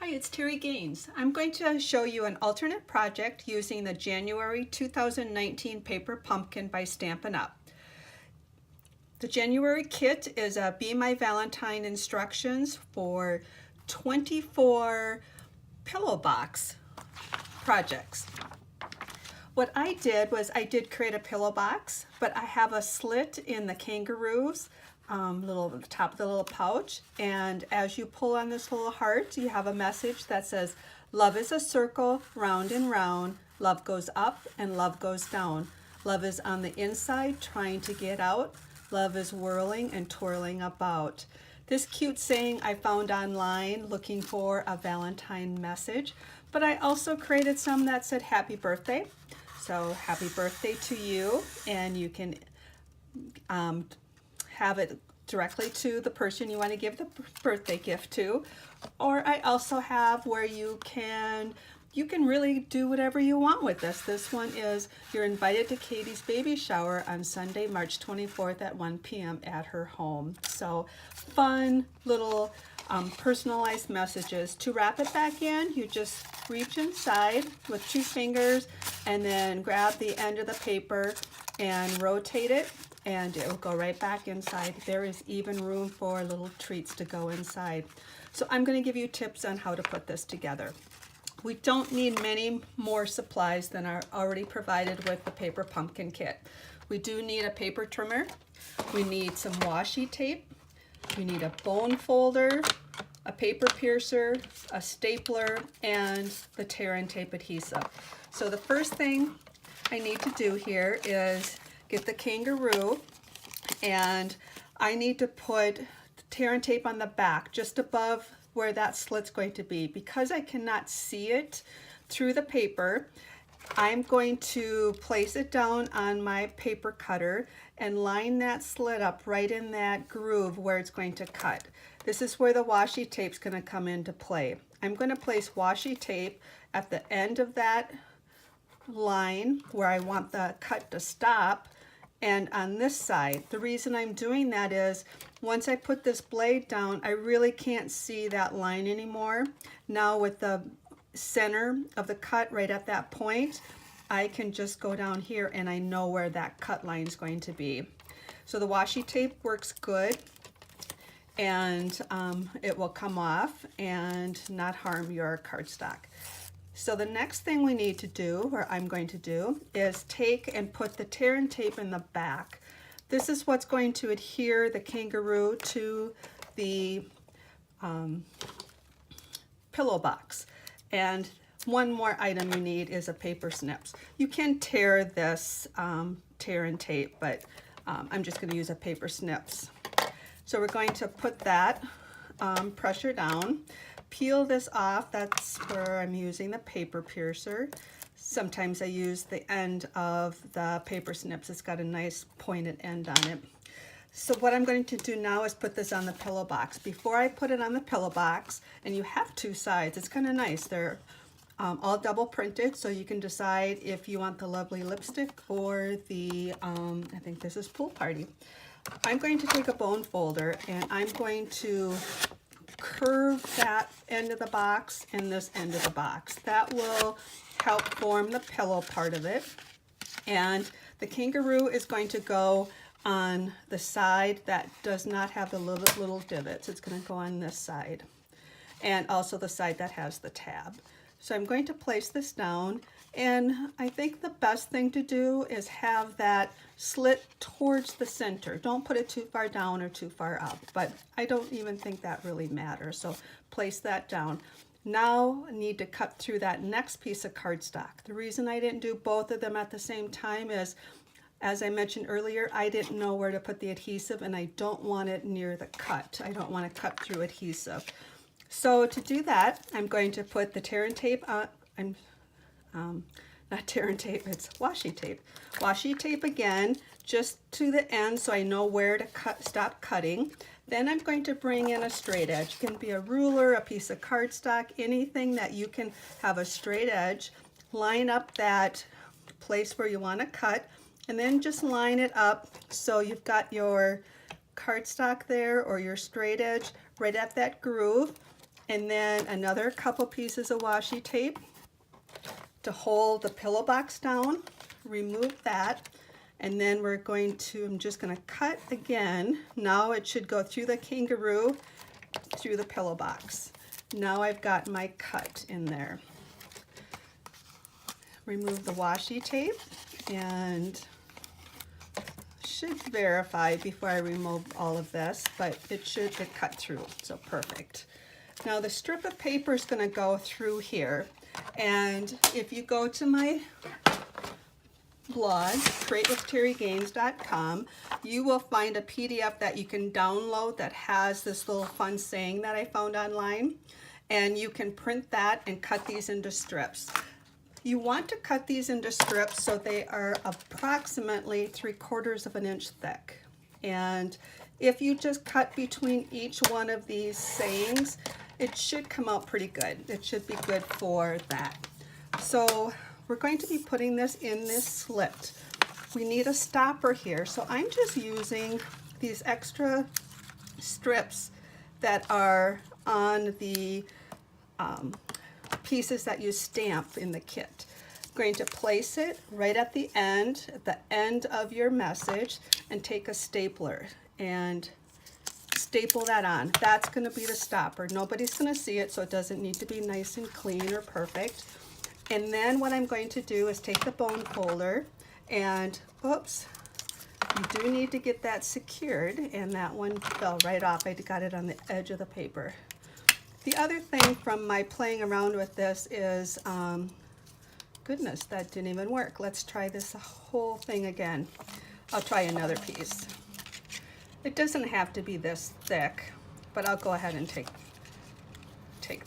Hi, it's Terri Gaines. I'm going to show you an alternate project using the January 2019 paper pumpkin by Stampin' Up. The January kit is a Be My Valentine instructions for 24 pillow box projects. What I did was I did create a pillow box, but I have a slit in the Kangaroo's top of the little pouch, and as you pull on this little heart, you have a message that says, love is a circle, round and round, love goes up and love goes down. Love is on the inside trying to get out, love is whirling and twirling about. This cute saying I found online looking for a Valentine message, but I also created some that said happy birthday. So happy birthday to you, and you can have it directly to the person you want to give the birthday gift to. Or I also have where you can really do whatever you want with this. This one is, you're invited to Katie's baby shower on Sunday, March 24th at 1 p.m. at her home. So fun little personalized messages. To wrap it back in, you just reach inside with 2 fingers and then grab the end of the paper and rotate it, and it will go right back inside. There is even room for little treats to go inside. So I'm going to give you tips on how to put this together. We don't need many more supplies than are already provided with the paper pumpkin kit. We do need a paper trimmer. We need some washi tape. We need a bone folder, a paper piercer, a stapler, and the tear and tape adhesive. So the first thing I need to do here is get the Kangaroo, and I need to put tear and tape on the back just above where that slit's going to be. Because I cannot see it through the paper, I'm going to place it down on my paper cutter and line that slit up right in that groove where it's going to cut. This is where the washi tape's going to come into play. I'm going to place washi tape at the end of that line where I want the cut to stop, and on this side. The reason I'm doing that is once I put this blade down, I really can't see that line anymore. Now with the center of the cut right at that point, I can just go down here and I know where that cut line is going to be. So the washi tape works good, and it will come off and not harm your cardstock. So the next thing we need to do, or I'm going to do, is take and put the tear and tape in the back. This is what's going to adhere the Kangaroo to the pillow box. And one more item you need is a paper snips. You can tear this tear and tape, but I'm just going to use a paper snips. So we're going to put that pressure down. Peel this off. That's where I'm using the paper piercer. Sometimes I use the end of the paper snips. It's got a nice pointed end on it. So what I'm going to do now is put this on the pillow box. Before I put it on the pillow box, and you have 2 sides, it's kind of nice. They're all double printed, so you can decide if you want the lovely lipstick or the, I think this is Pool Party. I'm going to take a bone folder and I'm going to curve that end of the box and this end of the box. That will help form the pillow part of it. And the Kangaroo is going to go on the side that does not have the little divots. It's going to go on this side, and also the side that has the tab. So I'm going to place this down, and I think the best thing to do is have that slit towards the center. Don't put it too far down or too far up, but I don't even think that really matters. So place that down. Now I need to cut through that next piece of cardstock. The reason I didn't do both of them at the same time is, as I mentioned earlier, I didn't know where to put the adhesive, and I don't want it near the cut. I don't want to cut through adhesive. So to do that, I'm going to put the tear and tape on, not tear and tape, it's washi tape. Washi tape again, just to the end so I know where to stop cutting. Then I'm going to bring in a straight edge. It can be a ruler, a piece of cardstock, anything that you can have a straight edge. Line up that place where you want to cut, and then just line it up so you've got your cardstock there or your straight edge right at that groove. and then another couple pieces of washi tape to hold the pillow box down. Remove that, and then we're going to, I'm just going to cut again. Now it should go through the kangaroo, through the pillow box. Now I've got my cut in there. Remove the washi tape, and should verify before I remove all of this, but it should get cut through, so perfect. Now the strip of paper is going to go through here, and if you go to my blog, createwithterrigaines.com, you will find a PDF that you can download that has this little fun saying that I found online, and you can print that and cut these into strips. You want to cut these into strips so they are approximately 3/4 of an inch thick. And if you just cut between each one of these sayings, it should come out pretty good. It should be good for that. So we're going to be putting this in this slit. We need a stopper here, so I'm just using these extra strips that are on the pieces that you stamp in the kit. I'm going to place it right at the end of your message, and take a stapler and staple that on. That's going to be the stopper. Nobody's going to see it, so it doesn't need to be nice and clean or perfect. And then what I'm going to do is take the bone folder, and oops, you do need to get that secured, and that one fell right off. I got it on the edge of the paper. The other thing from my playing around with this is, goodness, that didn't even work. Let's try this whole thing again. I'll try another piece. It doesn't have to be this thick, but I'll go ahead and take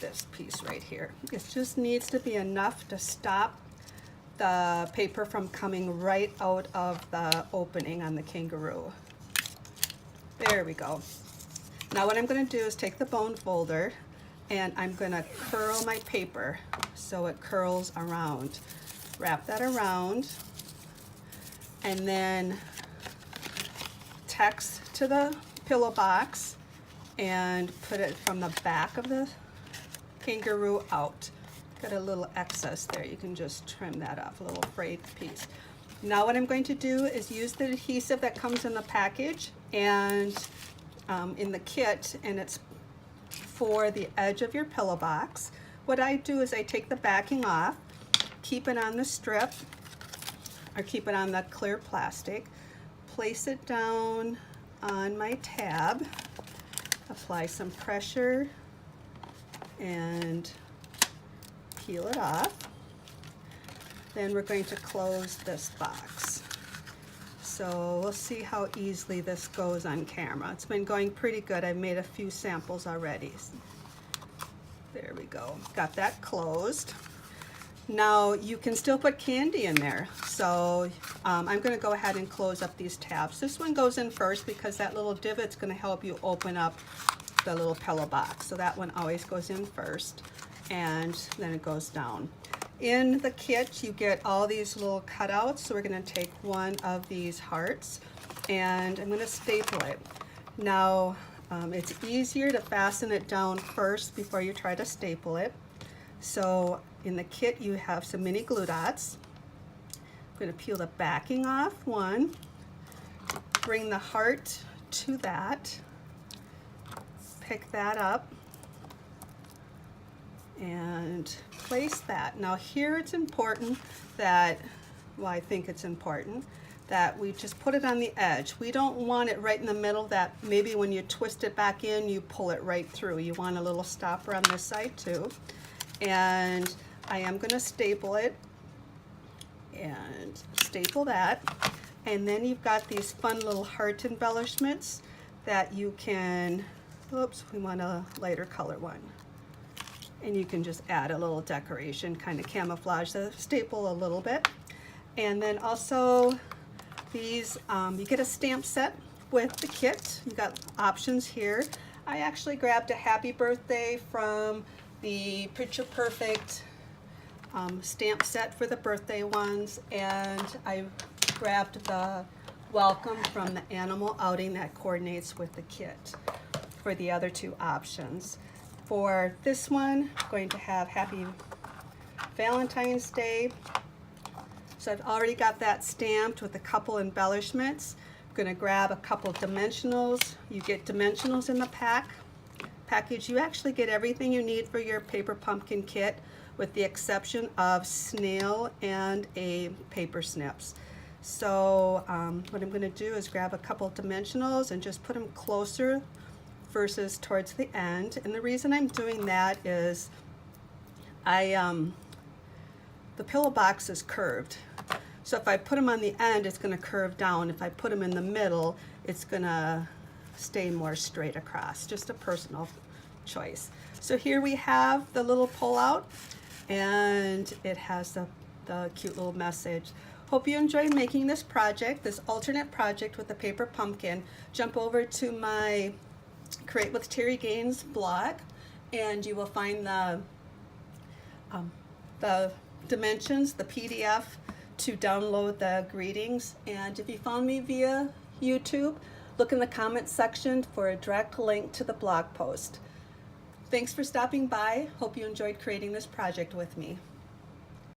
this piece right here. It just needs to be enough to stop the paper from coming right out of the opening on the kangaroo. There we go. Now what I'm going to do is take the bone folder, and I'm going to curl my paper so it curls around. Wrap that around, and then text to the pillow box and put it from the back of the kangaroo out. Got a little excess there. You can just trim that off, a little frayed piece. Now what I'm going to do is use the adhesive that comes in the package and in the kit, and it's for the edge of your pillow box. What I do is I take the backing off, keep it on the strip, or keep it on the clear plastic, place it down on my tab, apply some pressure, and peel it off. Then we're going to close this box. So we'll see how easily this goes on camera. It's been going pretty good. I've made a few samples already. There we go. Got that closed. Now you can still put candy in there. So I'm going to go ahead and close up these tabs. This one goes in first because that little divot's going to help you open up the little pillow box. So that one always goes in first, and then it goes down. In the kit, you get all these little cutouts. So we're going to take one of these hearts, and I'm going to staple it. Now, it's easier to fasten it down first before you try to staple it. So in the kit, you have some mini glue dots. I'm going to peel the backing off one, bring the heart to that, pick that up, and place that. Now here it's important that, well, I think it's important that we just put it on the edge. We don't want it right in the middle that maybe when you twist it back in, you pull it right through. You want a little stopper on this side too. And I am going to staple it and staple that. And then you've got these fun little heart embellishments that you can, oops, we want a lighter color one. And you can just add a little decoration, kind of camouflage the staple a little bit. And then also these, you get a stamp set with the kit. You've got options here. I actually grabbed a happy birthday from the Picture Perfect stamp set for the birthday ones, and I grabbed the welcome from the animal outing that coordinates with the kit for the other two options. For this one, I'm going to have Happy Valentine's Day. So I've already got that stamped with a couple embellishments. I'm going to grab a couple dimensionals. You get dimensionals in the package. You actually get everything you need for your paper pumpkin kit, with the exception of snail and a paper snips. So what I'm going to do is grab a couple dimensionals and just put them closer versus towards the end. And the reason I'm doing that is the pillow box is curved. So if I put them on the end, it's going to curve down. If I put them in the middle, it's going to stay more straight across. Just a personal choice. So here we have the little pull-out, and it has the cute little message. Hope you enjoyed making this project, this alternate project with the paper pumpkin. Jump over to my Create with Terri Gaines blog, and you will find the dimensions, the PDF to download the greetings. And if you found me via YouTube, look in the comments section for a direct link to the blog post. Thanks for stopping by. Hope you enjoyed creating this project with me.